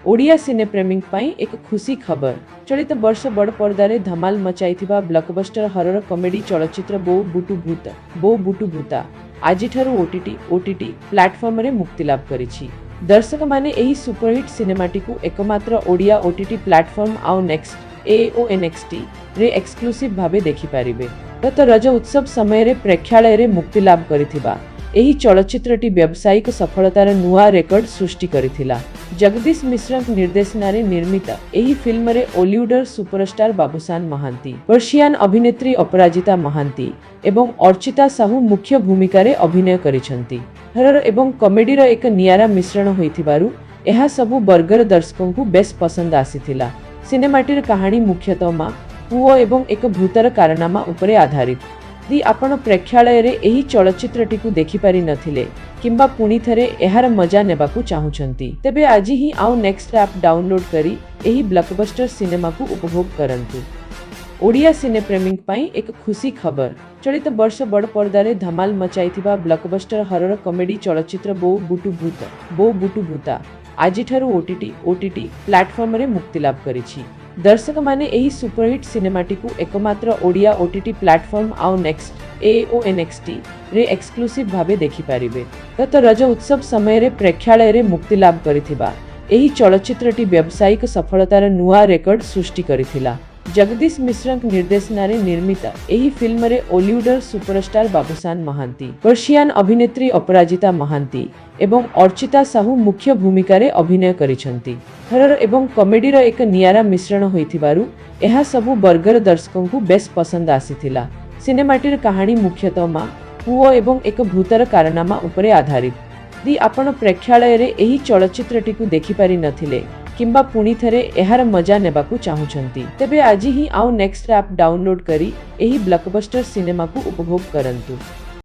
ओडिया सिने प्रेमी एक खुशी खबर। चलित वर्ष बड़ पर्दारे धमाल मचाइथिबा ब्लॉकबस्टर हरर कॉमेडी चलचित्र बो बुटु भूता आज ओटीटी प्लेटफॉर्म रे मुक्ति लाभ करिछि। दर्शक माने एही सुपरहिट सिनेमाटी को एकमात्र ओडिया ओटीटी प्लेटफॉर्म आउ नेक्स्ट AONXT रे एक्सक्लूसिव भाबे देखि पारिबे। गत रज उत्सव समय रे प्रेक्षालय रे मुक्ति लाभ करिथिबा एही चलचित्रटी व्यावसायिक सफलतार नुआ रेकर्ड सृष्टि करिथिला। जगदीश मिश्र निर्देशनारे निर्मित एही फिल्म रे ओलिउडर सुपरस्टार बाबूसान महांती, पर्शियान अभिनेत्री अपराजिता महांती एवं अर्चिता साहू मुख्य भूमिका रे अभिनय करिसंती। हरर एवं कॉमेडी रो एक नियारा मिश्रण होइथिबारु एहा सबु बर्गर दर्शकों को बेस पसंद आसीथिला। सिनेमाटीर कहानी मुख्यतः मां पुओ एवं एक भूतर कारनामा उपरे आधारित। दी आपण प्रेक्षालय रे एही चलचित्रटी को देखि पारि नथिले किंबा पुणी थरे एहार मजा नेबाकू चाहुचंती तेबे आज ही आउ नेक्स्ट ऐप डाउनलोड करी एही ब्लॉकबस्टर सिनेमा को उपभोग करंतु। ओडिया सिने प्रेमी पई एक खुशी खबर। चलित वर्ष बड़ पर्दारे धमाल मचाइथिबा ब्लॉकबस्टर हरर कॉमेडी चलचित्र बो बुटु भूता आज ओटीटी प्लेटफॉर्म रे मुक्ति लाभ करिछि। दर्शक माने एही सुपरहिट सिनेमाटी को एकमात्र ओडिया ओटीटी प्लेटफॉर्म आउ नेक्स्ट AONXT रे एक्सक्लूसिव भाबे देखि पारिबे। गत रज उत्सव समय रे प्रेक्षालय रे मुक्ति लाभ करिथिबा एही चलचित्रटी व्यावसायिक सफलतार नुआ रेकर्ड सृष्टि करिथिला। जगदीश मिश्र निर्देशनारे निर्मित एही फिल्म रे ओलिउडर सुपरस्टार बाबूसान महांती, पर्शियान अभिनेत्री अपराजिता महांती एवं अर्चिता साहू मुख्य भूमिका रे अभिनय करिसंती। हरर एवं कॉमेडी रो एक नियारा मिश्रण होइथिबारु एहा सबु बर्गर दर्शकों को बेस पसंद आसीथिला। सिनेमाटीर कहानी मुख्यतः मां पुओ एवं एक भूतर कारनामा उपरे आधारित। दी आपण प्रेक्षालय रे एही चलचित्रटी को देखि पारि नथिले किंबा पुणी थरे एहार मजा नेबाकू चाहुचंती तेबे आज ही आउ नेक्स्ट ऐप डाउनलोड करी एही ब्लॉकबस्टर सिनेमा को उपभोग करंतु।